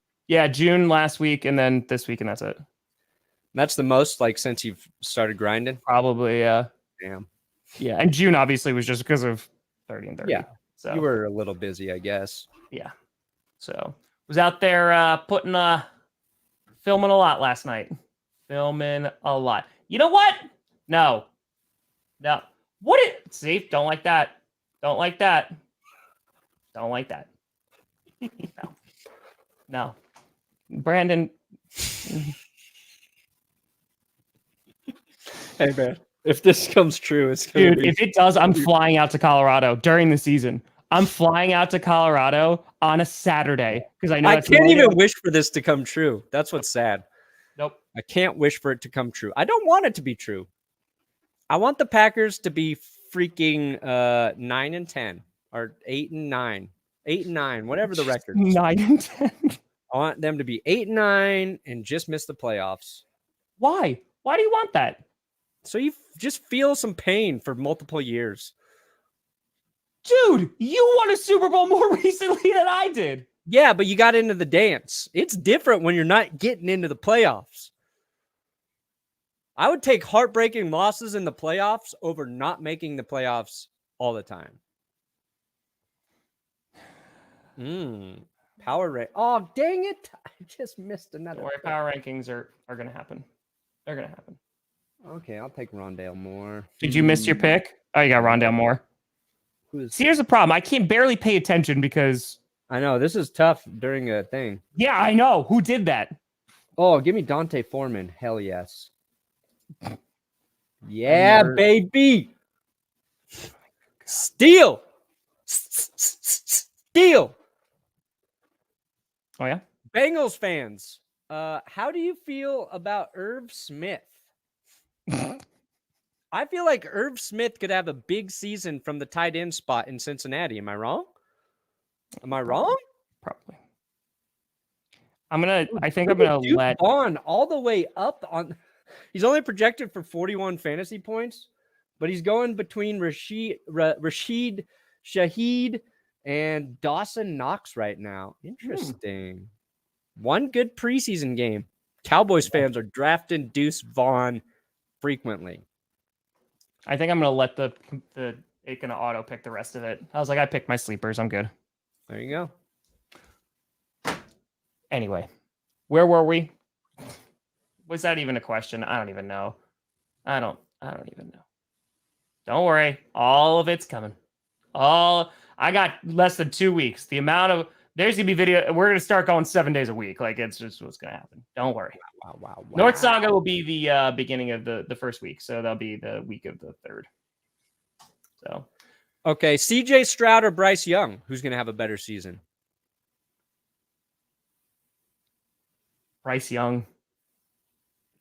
June last week, and then this week, and that's it. That's the most like since you've started grinding. Probably, yeah. Damn. Yeah, and June obviously was just because of 30 and 30. Yeah. So you were a little busy, I guess. Yeah. So was out there filming a lot last night. Filming a lot. You know what? No. What it see? Don't like that. No. Brandon. Hey man, if this comes true, it's gonna dude. If it does, I'm flying out to Colorado during the season. I'm flying out to Colorado on a Saturday because I know I can't even wish for this to come true. That's what's sad. Nope. I can't wish for it to come true. I don't want it to be true. I want the Packers to be freaking 9-10 or 8-9, 8-9, whatever the record. 9-10. I want them to be 8-9 and just miss the playoffs. Why? Why do you want that? So you just feel some pain for multiple years. Dude, you won a Super Bowl more recently than I did. Yeah, but you got into the dance. It's different when you're not getting into the playoffs. I would take heartbreaking losses in the playoffs over not making the playoffs all the time. Power rank. Oh, dang it. I just missed another. Don't worry, power rankings are going to happen. They're going to happen. Okay, I'll take Rondale Moore. Did you miss your pick? Oh, you got Rondale Moore. See, here's the problem. I can't barely pay attention because... I know. This is tough during a thing. Yeah, I know. Who did that? Oh, give me Dante Foreman. Hell yes. Yeah, baby. Steal. Steal. Oh, yeah? Bengals fans, how do you feel about Irv Smith? I feel like Irv Smith could have a big season from the tight end spot in Cincinnati. Am I wrong? Probably. I think I'm gonna let Vaughn all the way up on. He's only projected for 41 fantasy points, but he's going between Rashid Shaheed and Dawson Knox right now. Interesting. One good preseason game. Cowboys fans are drafting Deuce Vaughn frequently. I think I'm gonna let it gonna auto pick the rest of it. I was like, I picked my sleepers. I'm good. There you go. Anyway, where were we? Was that even a question? I don't even know. I don't even know. Don't worry. All of it's coming. I got less than 2 weeks. There's gonna be video. We're gonna start going 7 days a week. Like it's just what's gonna happen. Don't worry. Wow. North Saga will be the beginning of the first week, so that'll be the week of the 3rd. So, okay, CJ Stroud or Bryce Young, who's gonna have a better season? Bryce Young.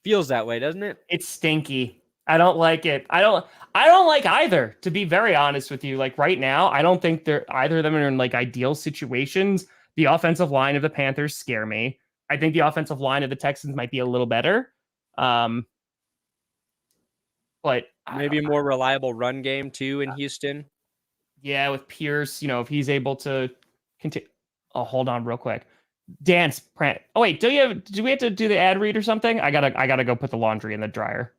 Feels that way, doesn't it? It's stinky. I don't like it. I don't like either, to be very honest with you. Like right now, I don't think either of them are in like ideal situations. The offensive line of the Panthers scare me. I think the offensive line of the Texans might be a little better. But maybe a more reliable run game too in Houston. Yeah, with Pierce, if he's able to continue. Oh, hold on real quick. Dance Prant. Oh wait, do we have to do the ad read or something? I gotta go put the laundry in the dryer.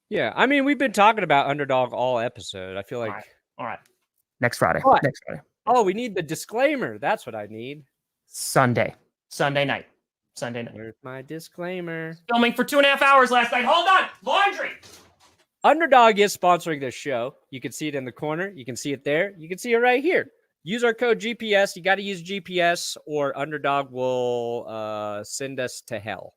Yeah, I mean we've been talking about underdog all episode. I feel like all right. Next Friday. What? Next Friday. Oh, we need the disclaimer. That's what I need. Sunday night. Where's my disclaimer? Filming for 2.5 hours last night. Hold on, laundry. Underdog is sponsoring this show. You can see it in the corner. You can see it there. You can see it right here. Use our code GPS. You got to use GPS or Underdog will send us to hell.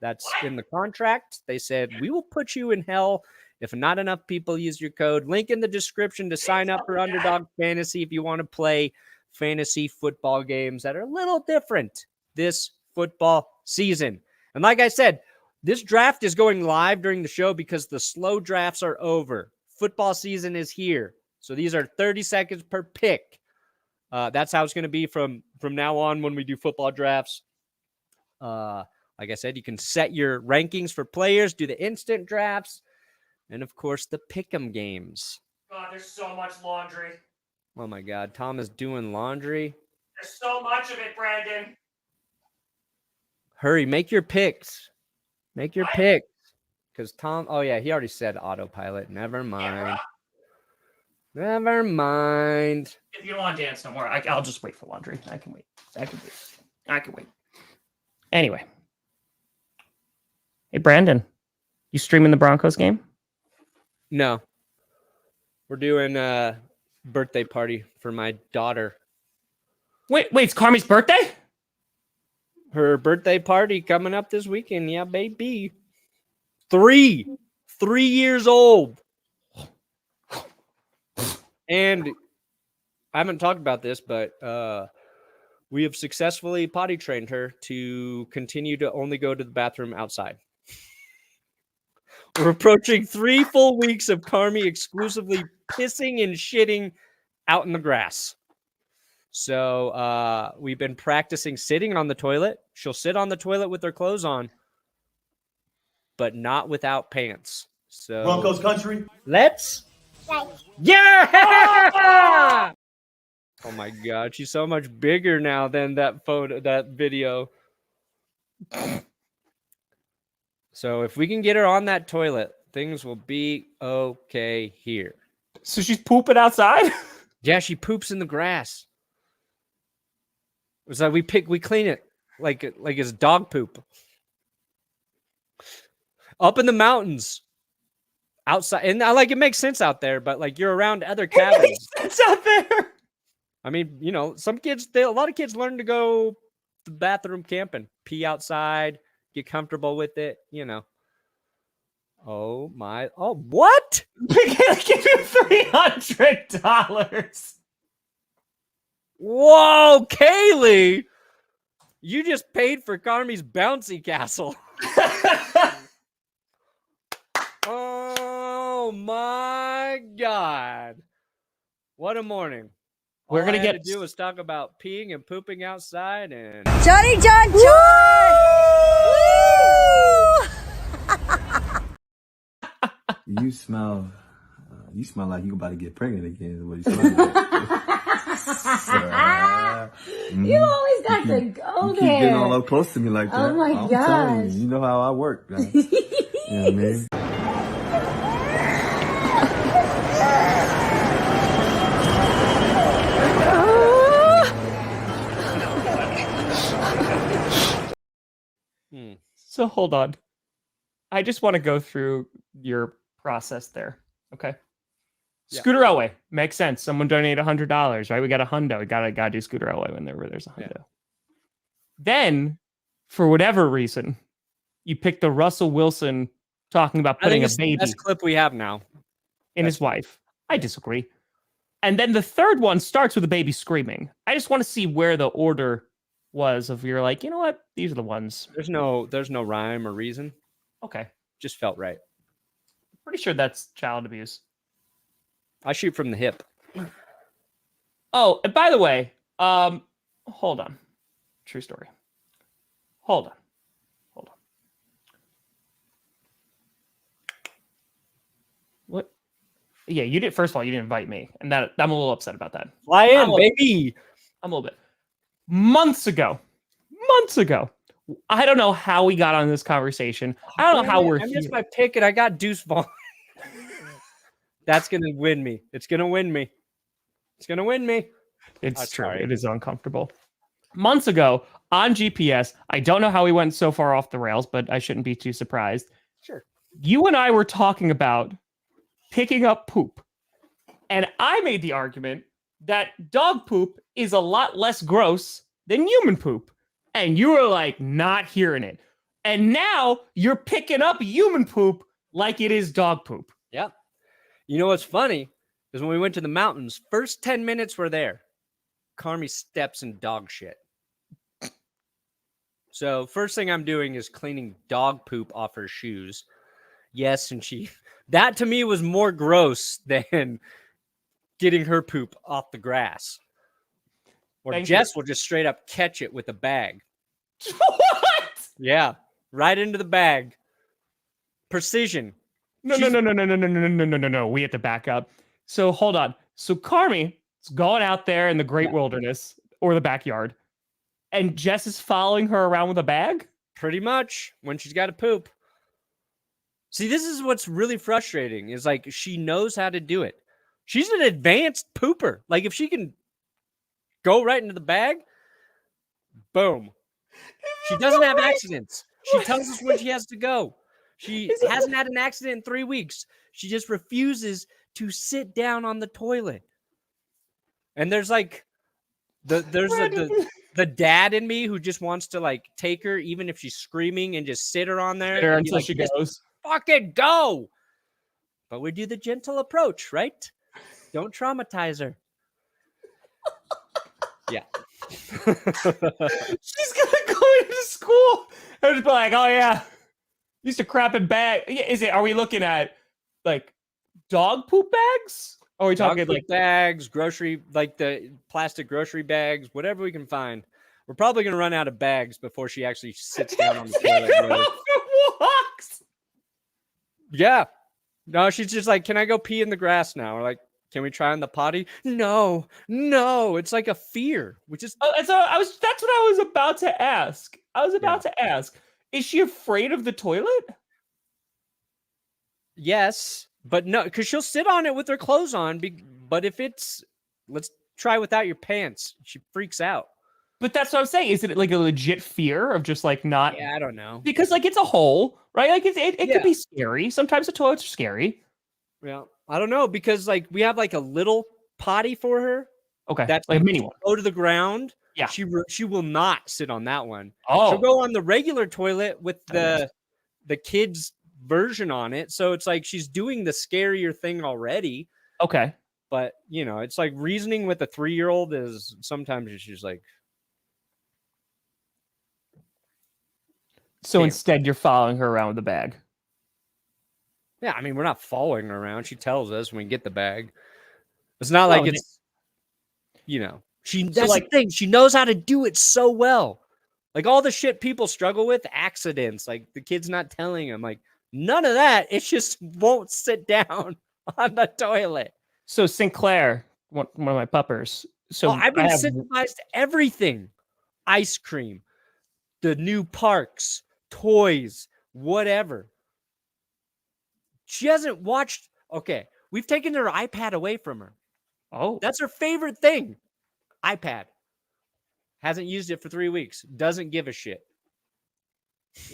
That's in the contract. They said, we will put you in hell if not enough people use your code. Link in the description to sign up for Underdog Fantasy if you want to play fantasy football games that are a little different this football season. And like I said, this draft is going live during the show because the slow drafts are over. Football season is here. So these are 30 seconds per pick. That's how it's going to be from now on when we do football drafts. Like I said, you can set your rankings for players, do the instant drafts, and of course the pick'em games. God, there's so much laundry. Oh my God, Tom is doing laundry. There's so much of it, Brandon. Hurry, make your picks. Make your picks. Because Tom, oh yeah, he already said autopilot. Never mind. Yeah. Never mind. If you don't want to dance no more, I'll just wait for laundry. I can wait. I can wait. Anyway. Hey, Brandon, you streaming the Broncos game? No. We're doing a birthday party for my daughter. Wait, it's Carmi's birthday? Her birthday party coming up this weekend. Yeah, baby. 3 years old. And I haven't talked about this, but we have successfully potty trained her to continue to only go to the bathroom outside. We're approaching 3 full weeks of Carmi exclusively pissing and shitting out in the grass. So we've been practicing sitting on the toilet. She'll sit on the toilet with her clothes on, but not without pants. So Broncos country. Let's. Yeah! Oh my God, she's so much bigger now than that video. So if we can get her on that toilet, things will be okay here. So she's pooping outside? Yeah, she poops in the grass. It's like we clean it like it's dog poop. Up in the mountains. Outside, and it makes sense out there, but like you're around other cabins. It's out there. I mean, a lot of kids learn to go to the bathroom camping, pee outside, get comfortable with it, Oh my! Oh, what? Pickett, give you $300. Whoa, Kaylee! You just paid for Carmi's bouncy castle. Oh my God! What a morning! We're All gonna I get had to do was talk about peeing and pooping outside, and Johnny John John! You smell like you about to get pregnant again. Is what you smell like. You always got to go you there. keep getting all up close to me like that. Oh my I'm telling gosh. you know how I work, guys. You know what I mean? So hold on. I just want to go through your process there. Okay. Yeah. Scooter Elway makes sense. Someone donated $100, right? We got a hundo. We gotta do Scooter Elway when there's a hundo. Yeah. Then, for whatever reason, you picked the Russell Wilson talking about putting a baby best clip we have now in his wife. I disagree. And then the third one starts with a baby screaming. I just want to see where the order was of you're like, you know what? These are the ones. There's no rhyme or reason. Okay. Just felt right. Pretty sure that's child abuse. I shoot from the hip. Oh, and by the way, hold on. True story. Hold on. What? Yeah, you did. First of all, you didn't invite me, and that I'm a little upset about that. Fly in, baby. I'm a little bit. Months ago. I don't know how we got on this conversation. I don't know how we're I here. missed my pick, and I got Deuce Vaughn. That's gonna win me. It's gonna win me. It's true. Sorry. It is uncomfortable. Months ago on GPS, I don't know how we went so far off the rails, but I shouldn't be too surprised. Sure. You and I were talking about picking up poop. And I made the argument that dog poop is a lot less gross than human poop. And you were like, not hearing it. And now you're picking up human poop like it is dog poop. Yep. You know what's funny is when we went to the mountains, first 10 minutes were there. Carmi steps in dog shit. So first thing I'm doing is cleaning dog poop off her shoes. Yes, and that to me was more gross than getting her poop off the grass. Or Thank Jess you. will just straight up catch it with a bag. What? Yeah, right into the bag. Precision. No. We have to back up. So hold on. So Carmi is going out there in the great wilderness or the backyard, and Jess is following her around with a bag? Pretty much when she's got to poop. See, this is what's really frustrating is like she knows how to do it. She's an advanced pooper. Like if she can go right into the bag, boom. She doesn't have accidents. She tells us when she has to go. She hasn't had an accident in 3 weeks. She just refuses to sit down on the toilet. And there's like the dad in me who just wants to like take her even if she's screaming and just sit her on there Until like, she goes. Fucking go. But we do the gentle approach, right? Don't traumatize her. Yeah. She's gonna go into school and just be like, oh yeah. Used to crap in bag. Are we looking at like dog poop bags? Or are we talking like bags, grocery, like the plastic grocery bags, whatever we can find? We're probably gonna run out of bags before she actually sits down on the toilet. Really. Walks. Yeah. No, she's just like, can I go pee in the grass now? Or like, can we try on the potty? No. It's like a fear, which is that's what I was about to ask. Is she afraid of the toilet? Yes, but no, because she'll sit on it with her clothes on. But if let's try without your pants, she freaks out. But that's what I'm saying. Is it like a legit fear of just like not? Yeah, I don't know. Because like it's a hole, right? Like it could be scary. Sometimes the toilets are scary. Yeah, I don't know because like we have like a little potty for her. Okay, that's like a mini one. Go to the ground. Yeah, she will not sit on that one. Oh, she'll go on the regular toilet with the kids version on it. So it's like she's doing the scarier thing already. Okay, but you know, it's like reasoning with a 3-year-old is sometimes she's like. So instead, you're following her around with the bag. Yeah, I mean, we're not following her around. She tells us when we get the bag. It's not like it's, you know, that's the thing. She knows how to do it so well. Like all the shit people struggle with, accidents, like the kid's not telling them, like none of that. It just won't sit down on the toilet. So Sinclair, one of my puppers. So I've been incentivized everything. Ice cream, the new parks, toys, whatever. She hasn't watched. Okay, we've taken her iPad away from her. Oh, that's her favorite thing. iPad. Hasn't used it for 3 weeks. Doesn't give a shit.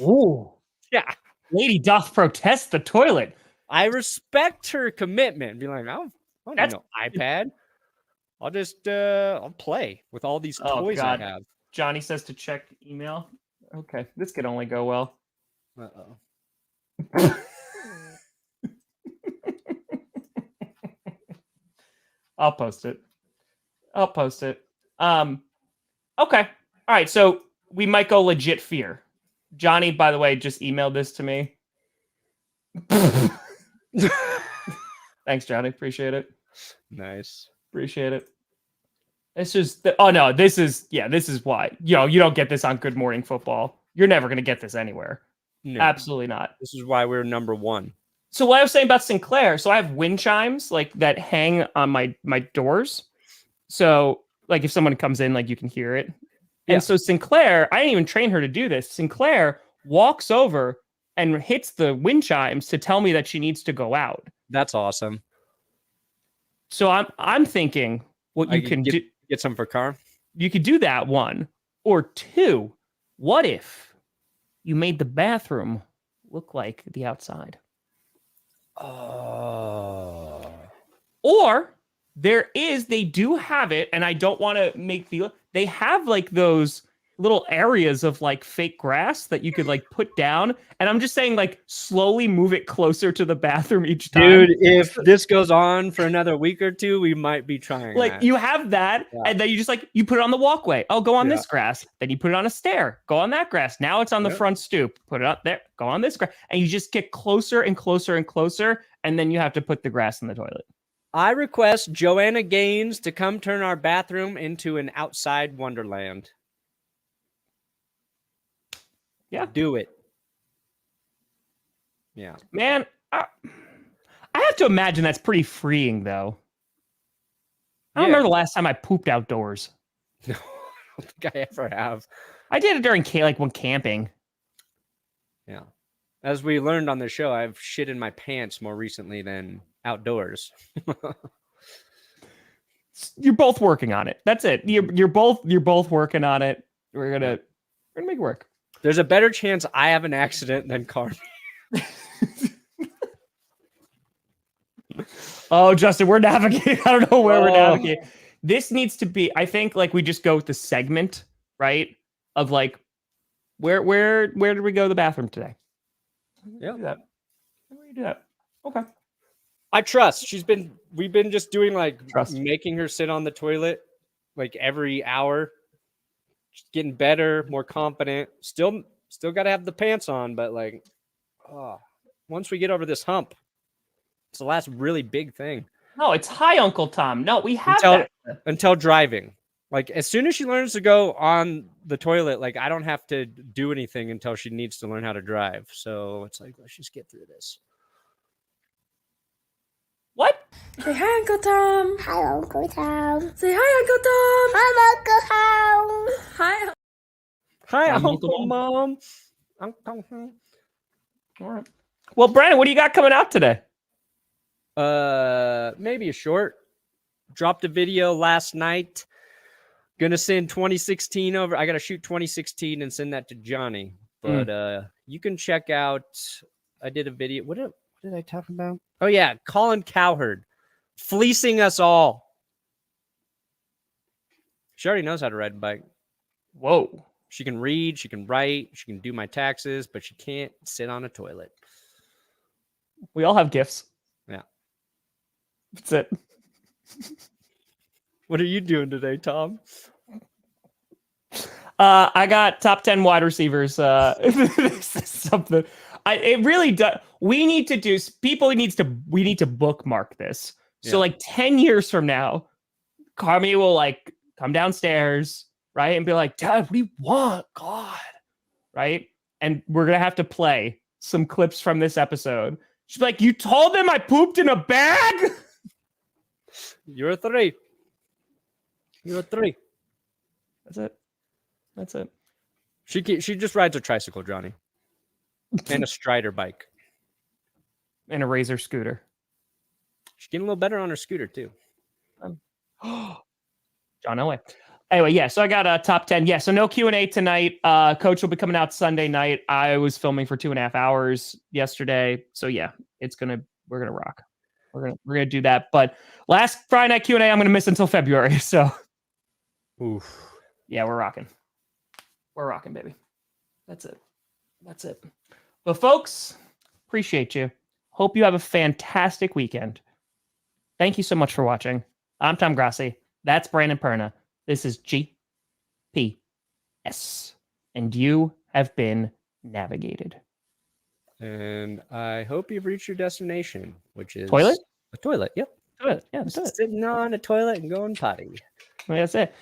Ooh. Yeah. Lady doth protest the toilet. I respect her commitment. Be like, I don't need no iPad. I'll just I'll play with all these toys I have. Johnny says to check email. Okay, this could only go well. Uh-oh. I'll post it. Okay. All right. So we might go legit fear. Johnny, by the way, just emailed this to me. Thanks, Johnny. Appreciate it. Nice. Appreciate it. It's just, this is why. You don't get this on Good Morning Football. You're never going to get this anywhere. No. Absolutely not. This is why we're number one. So what I was saying about Sinclair, so I have wind chimes like that hang on my doors. So like if someone comes in, like you can hear it. Yeah. And so Sinclair, I didn't even train her to do this. Sinclair walks over and hits the wind chimes to tell me that she needs to go out. That's awesome. So I'm thinking what you can do. Get some for car. You could do that, one. Or two, what if you made the bathroom look like the outside? Oh. Or they do have it, and I don't want to they have like those little areas of like fake grass that you could like put down. And I'm just saying, like, slowly move it closer to the bathroom each time. Dude, if this goes on for another week or two, we might be trying like that. You have that, and then you just like you put it on the walkway. Oh, go on this grass. Then you put it on a stair. Go on that grass. Now it's on the front stoop. Put it up there. Go on this grass. And you just get closer and closer and closer, and then you have to put the grass in the toilet. I request Joanna Gaines to come turn our bathroom into an outside wonderland. Yeah. Do it. Yeah. Man, I have to imagine that's pretty freeing, though. I don't remember the last time I pooped outdoors. No, I don't think I ever have. I did it during when camping. Yeah. As we learned on the show, I've shit in my pants more recently than outdoors. You're both working on it. That's it. You're both working on it. We're gonna make it work. There's a better chance I have an accident than Carmi. Oh, Justin, we're navigating. I don't know where we're navigating. This needs to be, I think, like we just go with the segment, right? Of like, where did we go to the bathroom today? Yeah. Where do you do that? Okay. I trust. We've been just doing like making her sit on the toilet like every hour. Just getting better, more confident. Still got to have the pants on, but like, once we get over this hump, it's the last really big thing. No, it's hi, Uncle Tom. No, we have that. Until driving. Like, as soon as she learns to go on the toilet, like, I don't have to do anything until she needs to learn how to drive. So it's like, let's just get through this. What? Say hi, Uncle Tom. Hi, Uncle Tom. Say hi, Uncle Tom. Hi, Uncle Tom. Hi. Hi, Uncle Uncle Mom. All right. Well, Brandon, what do you got coming out today? Maybe a short. Dropped a video last night. Gonna send 2016 over. I gotta shoot 2016 and send that to Johnny. But you can check out. I did a video. What did I talk about? Oh yeah, Colin Cowherd fleecing us all. She already knows how to ride a bike. Whoa. She can read, she can write, she can do my taxes, but she can't sit on a toilet. We all have gifts. Yeah. That's it. What are you doing today, Tom? I got top 10 wide receivers. This is something. It really does. We need to bookmark this. So like 10 years from now, Carmi will like come downstairs, right? And be like, Dad, what do you want? God. Right? And we're going to have to play some clips from this episode. She's like, you told them I pooped in a bag? You're a 3. You're a 3. That's it. She just rides a tricycle, Johnny. And a Strider bike. And a Razor scooter. She's getting a little better on her scooter, too. John Elway. Anyway, yeah, so I got a top 10. Yeah, so no Q&A tonight. Coach will be coming out Sunday night. I was filming for 2.5 hours yesterday. So yeah, we're gonna rock. We're gonna do that. But last Friday night Q&A, I'm gonna miss until February. So yeah, we're rocking. We're rocking, baby. That's it. But folks, appreciate you. Hope you have a fantastic weekend. Thank you so much for watching. I'm Tom Grossi. That's Brandon Perna. This is GPS. And you have been navigated. And I hope you've reached your destination, which is toilet? A toilet, yep. Toilet. Yeah, the toilet. Sitting on a toilet and going potty. Well, that's it.